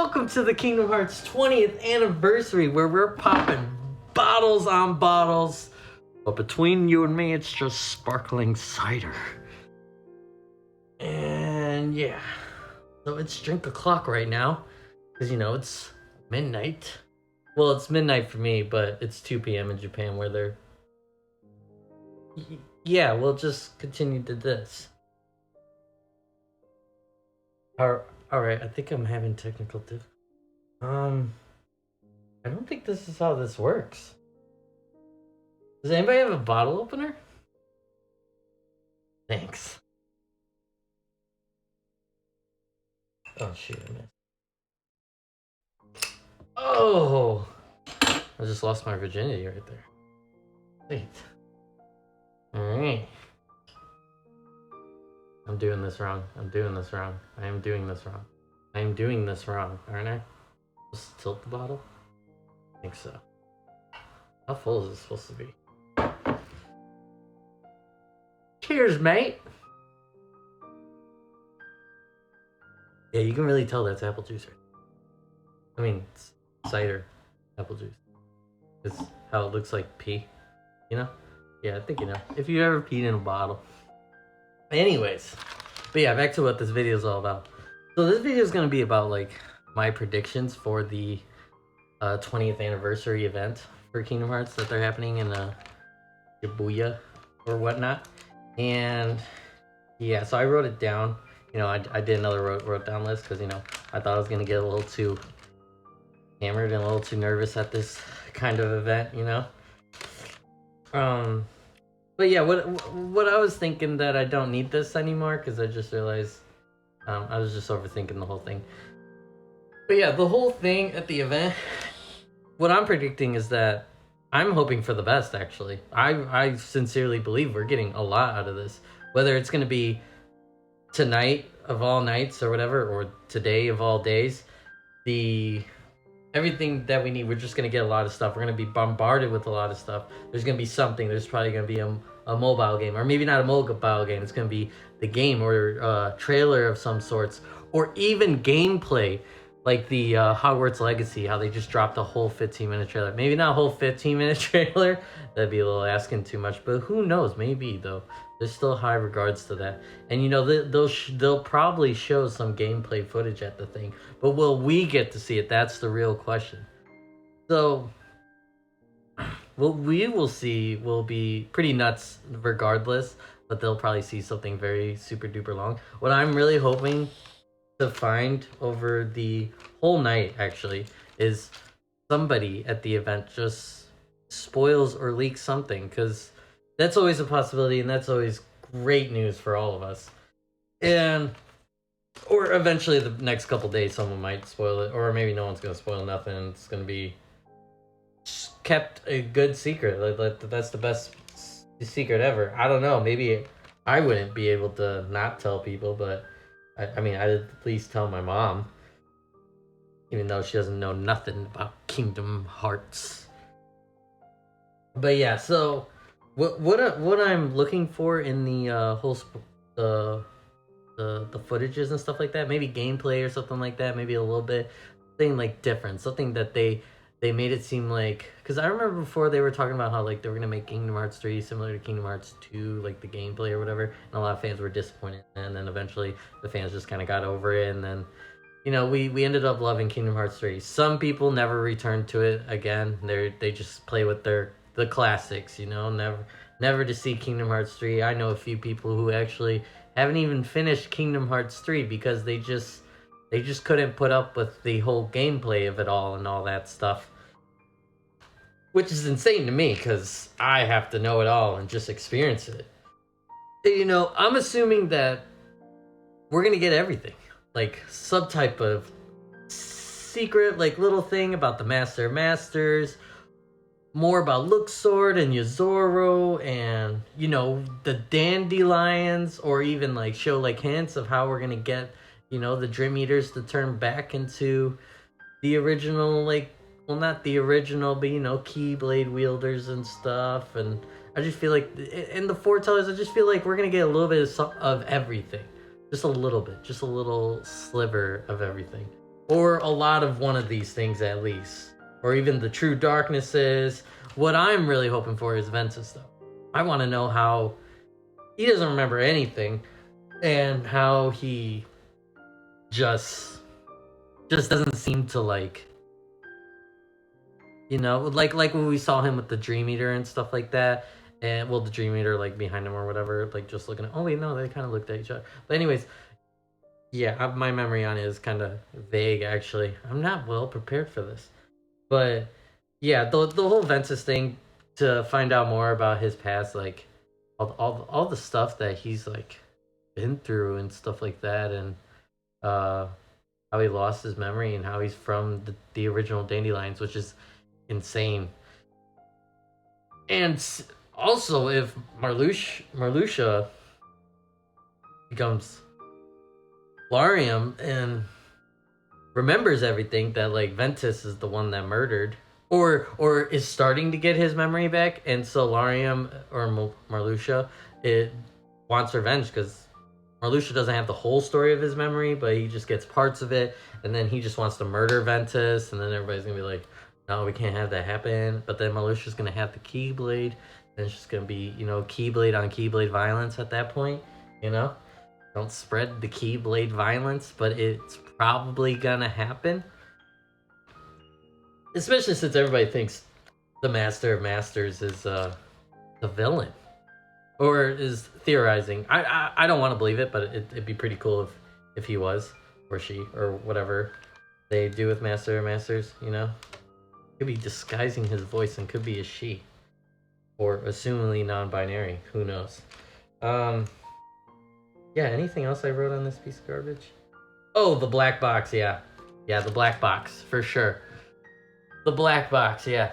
welcome to the Kingdom Hearts 20th anniversary, where we're popping bottles on bottles. But between you and me, it's just sparkling cider. And yeah, so it's drink o'clock right now, because it's midnight. Well, it's midnight for me, but it's 2 p.m. in Japan, where they're... Yeah, we'll just continue to this. Alright, I think I'm having technical difficulties. I don't think this is how this works. Does anybody have a bottle opener? Thanks. Oh shoot, I missed. Oh! I just lost my virginity right there. Wait. Alright. I'm doing this wrong. I am doing this wrong. I am doing this wrong, aren't I? Just tilt the bottle? I think so. How full is it supposed to be? Cheers, mate! Yeah, you can really tell that's apple juice right now. I mean, it's cider apple juice. It's how it looks like pee, Yeah, I think you know. If you ever peed in a bottle. Anyways, but yeah, back to what this video is all about. So this video is going to be about like my predictions for the 20th anniversary event for Kingdom Hearts that they're happening in Shibuya or whatnot. And yeah, so I wrote it down. I did another wrote down list because I thought I was going to get a little too hammered and a little too nervous at this kind of event. But yeah, what I was thinking that I don't need this anymore, because I just realized I was just overthinking the whole thing. But yeah, the whole thing at the event, what I'm predicting is that I'm hoping for the best, actually. I sincerely believe we're getting a lot out of this. Whether it's going to be tonight of all nights or whatever, or today of all days, everything that we need, we're just going to get a lot of stuff. We're going to be bombarded with a lot of stuff. There's going to be something. There's probably going to be a mobile game, or maybe not a mobile game. It's going to be the game or a trailer of some sorts, or even gameplay, like the Hogwarts Legacy, how they just dropped a whole 15-minute trailer. Maybe not a whole 15-minute trailer. That'd be a little asking too much, but who knows? Maybe, though. There's still high regards to that. And they'll probably show some gameplay footage at the thing, but will we get to see it? That's the real question. So what we will see will be pretty nuts regardless, but they'll probably see something very super duper long. What I'm really hoping to find over the whole night, actually, is somebody at the event just spoils or leaks something, because that's always a possibility, and that's always great news for all of us. Or eventually the next couple days someone might spoil it, or maybe no one's going to spoil nothing. It's going to be kept a good secret. That's the best secret ever. I don't know. Maybe I wouldn't be able to not tell people, but I mean, I'd at least tell my mom, even though she doesn't know nothing about Kingdom Hearts. But yeah, so what I'm looking for in the whole the footages and stuff like that, maybe gameplay or something like that, maybe a little bit something like different, something that they made it seem like, because I remember before they were talking about how like they were gonna make Kingdom Hearts 3 similar to Kingdom Hearts 2, like the gameplay or whatever, and a lot of fans were disappointed, and then eventually the fans just kind of got over it, and then we ended up loving Kingdom Hearts 3. Some people never returned to it again. They just play with the classics, never to see Kingdom Hearts 3. I know a few people who actually haven't even finished Kingdom Hearts 3 because they just couldn't put up with the whole gameplay of it all and all that stuff, which is insane to me because I have to know it all and just experience it. I'm assuming that we're gonna get everything, like some type of secret, like little thing about the Masters, more about Luxord and Yozoro, and the Dandelions, or even like show like hints of how we're gonna get the Dream Eaters to turn back into the original, like, well, not the original, but Keyblade wielders and stuff. And I just feel like in the foretellers, I just feel like we're gonna get a little bit of everything, just a little bit, just a little sliver of everything. or a lot of one of these things at least, or even the true darknesses. What I'm really hoping for is Ventus, though. I want to know how he doesn't remember anything, and how he just doesn't seem to like, like when we saw him with the Dream Eater and stuff like that, and well, the Dream Eater like behind him or whatever, like just looking at. Oh wait, no, they kind of looked at each other. But anyways, yeah, my memory on it is kind of vague. Actually, I'm not well prepared for this, but yeah, the whole Ventus thing, to find out more about his past, like all the stuff that he's like been through and stuff like that, and how he lost his memory and how he's from the original Dandelions, which is insane. And also, if Marluxia becomes Larium and remembers everything, that like Ventus is the one that murdered, or is starting to get his memory back, and so Larium or Marluxia it wants revenge because Marluxia doesn't have the whole story of his memory, but he just gets parts of it, and then he just wants to murder Ventus, and then everybody's gonna be like, no, we can't have that happen. But then Marluxia's gonna have the Keyblade, and it's just gonna be, Keyblade on Keyblade violence at that point, Don't spread the Keyblade violence, but it's probably gonna happen. Especially since everybody thinks the Master of Masters is the villain. Or is theorizing. I don't want to believe it, but it'd be pretty cool if he was, or she, or whatever they do with Master of Masters, Could be disguising his voice and could be a she. Or assumingly non-binary. Who knows? Yeah, anything else I wrote on this piece of garbage? Oh, the black box, yeah. Yeah, the black box, for sure. The black box, yeah.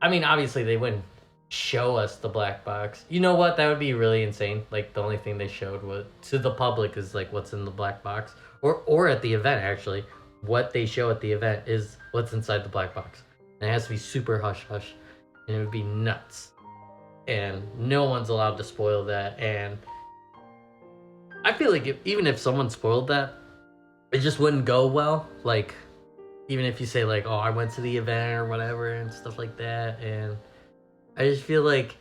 I mean, obviously they wouldn't show us the black box. You know what? That would be really insane. Like, the only thing they showed to the public is like what's in the black box. Or at the event, actually. What they show at the event is what's inside the black box. And it has to be super hush-hush. And it would be nuts. And no one's allowed to spoil that. And I feel like even if someone spoiled that, it just wouldn't go well. Like, even if you say like, oh, I went to the event or whatever and stuff like that. And I just feel like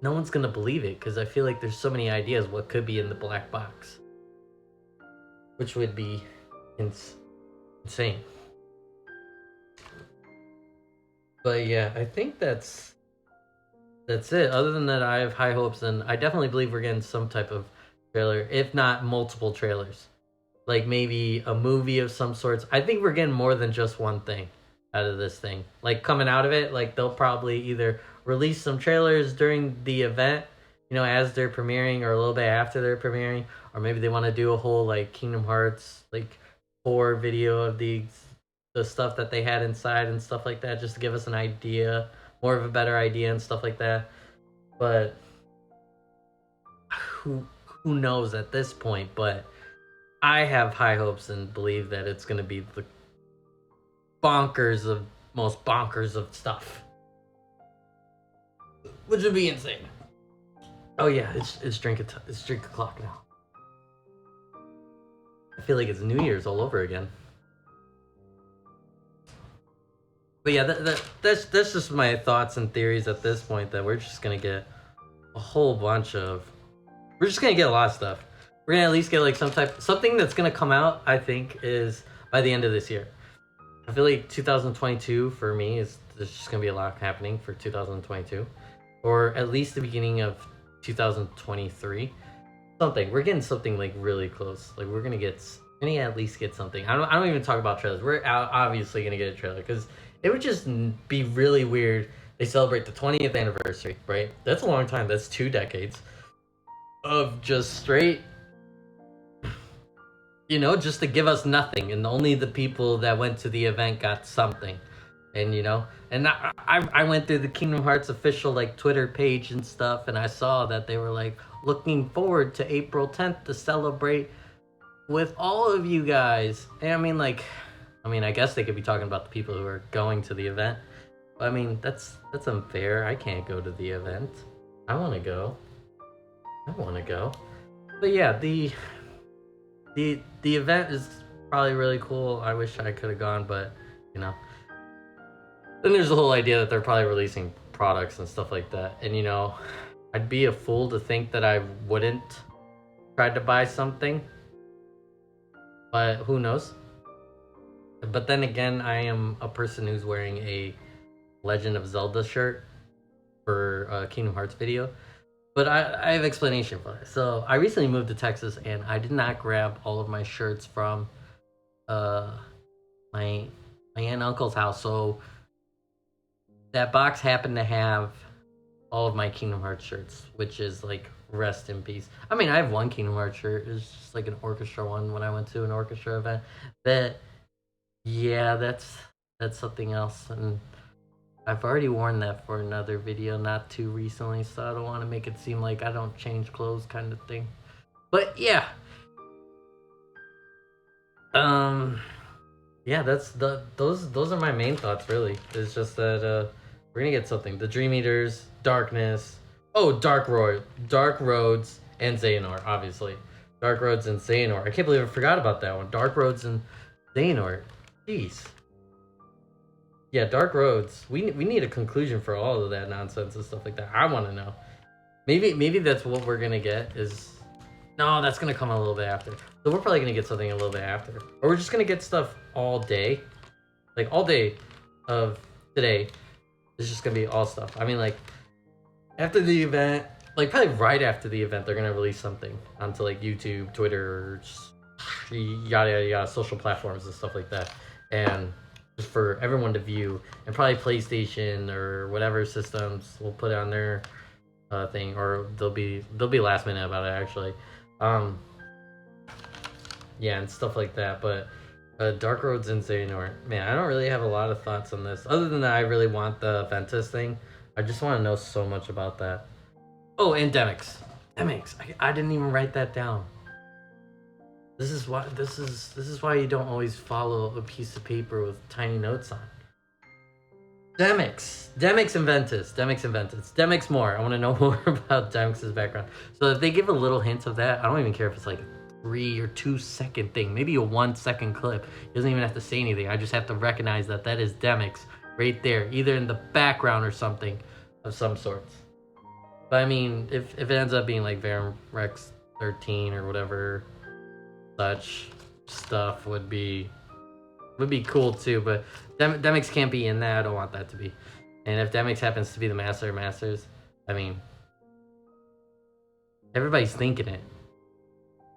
no one's going to believe it. Because I feel like there's so many ideas what could be in the black box. Which would be insane. But yeah, I think that's it. Other than that, I have high hopes, and I definitely believe we're getting some type of trailer, if not multiple trailers. Like maybe a movie of some sorts. I think we're getting more than just one thing out of this thing. Like coming out of it, like they'll probably either release some trailers during the event, as they're premiering, or a little bit after they're premiering, or maybe they want to do a whole like Kingdom Hearts like 4 video of the stuff that they had inside and stuff like that, just to give us an idea, more of a better idea and stuff like that. But who knows at this point? But I have high hopes and believe that it's going to be the most bonkers of stuff, which would be insane. Oh yeah, it's drink o'clock now. I feel like it's New Year's all over again. But yeah, that's just my thoughts and theories at this point, that we're just gonna get a whole bunch of... We're just gonna get a lot of stuff. We're gonna at least get like something that's gonna come out, I think, is by the end of this year. I feel like 2022 for me there's just gonna be a lot happening for 2022. Or at least the beginning of 2023. We're getting something like really close. Like we're gonna at least get something. I don't even talk about trailers. We're obviously gonna get a trailer, because it would just be really weird. They celebrate the 20th anniversary, right? That's a long time. That's 2 decades of just straight, just to give us nothing, and only the people that went to the event got something. And and I went through the Kingdom Hearts official like Twitter page and stuff, and I saw that they were like looking forward to April 10th to celebrate with all of you guys. And I guess they could be talking about the people who are going to the event. But that's unfair. I can't go to the event. I want to go. But yeah, the event is probably really cool. I wish I could have gone, but you know. Then there's the whole idea that they're probably releasing products and stuff like that. And you know, I'd be a fool to think that I wouldn't try to buy something. But who knows? But then again, I am a person who's wearing a Legend of Zelda shirt for a Kingdom Hearts video. But I have explanation for it. So I recently moved to Texas and I did not grab all of my shirts from uh my my aunt and uncle's house. So that box happened to have all of my Kingdom Hearts shirts, which is like rest in peace. I mean, I have one Kingdom Hearts shirt. It's just like an orchestra one when I went to an orchestra event. But yeah, that's something else, and I've already worn that for another video not too recently, so I don't want to make it seem like I don't change clothes kind of thing. But yeah, um, yeah, that's those are my main thoughts really. It's just that we're gonna get something. The Dream Eaters, Darkness, oh Dark Roads, and Xehanort, obviously. Dark Roads and Xehanort. I can't believe I forgot about that one. Dark Roads and Xehanort. Jeez. Yeah, Dark Roads. We need a conclusion for all of that nonsense and stuff like that. I want to know. Maybe that's what we're gonna get. Is no, that's gonna come a little bit after. So we're probably gonna get something a little bit after, or we're just gonna get stuff all day, like all day of today. It's just gonna be all stuff. I mean, like after the event, like probably right after the event, they're gonna release something onto like YouTube, Twitter, yada yada yada, social platforms and stuff like that, and just for everyone to view. And probably PlayStation or whatever systems will put it on their thing, or they'll be last minute about it actually. Yeah, and stuff like that. But Dark Roads and Xehanort, man, I don't really have a lot of thoughts on this. Other than that, I really want the Ventus thing. I just want to know so much about that. Oh, and Demyx. I didn't even write that down. This is why you don't always follow a piece of paper with tiny notes on. Demyx and Ventus. Demyx more. I want to know more about Demyx's background. So if they give a little hint of that, I don't even care if it's like a 3 or 2 second thing, maybe a 1 second clip. He doesn't even have to say anything. I just have to recognize that is Demyx right there, either in the background or something of some sorts. But I mean, if it ends up being like Verum Rex 13 or whatever, such stuff would be cool too. But Demyx can't be in that. I don't want that to be. And if Demyx happens to be the Master of Masters, I mean, everybody's thinking it.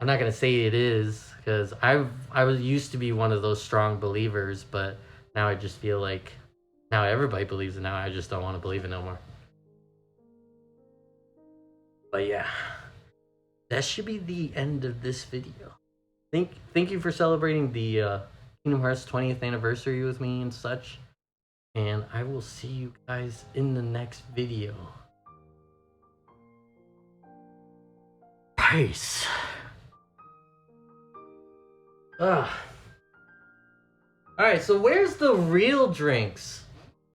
I'm not gonna say it is, because I was used to be one of those strong believers, but now I just feel like now everybody believes it. Now I just don't want to believe it no more. But yeah, that should be the end of this video. Thank you for celebrating the Kingdom Hearts 20th anniversary with me and such. And I will see you guys in the next video. Peace. Alright, so where's the real drinks?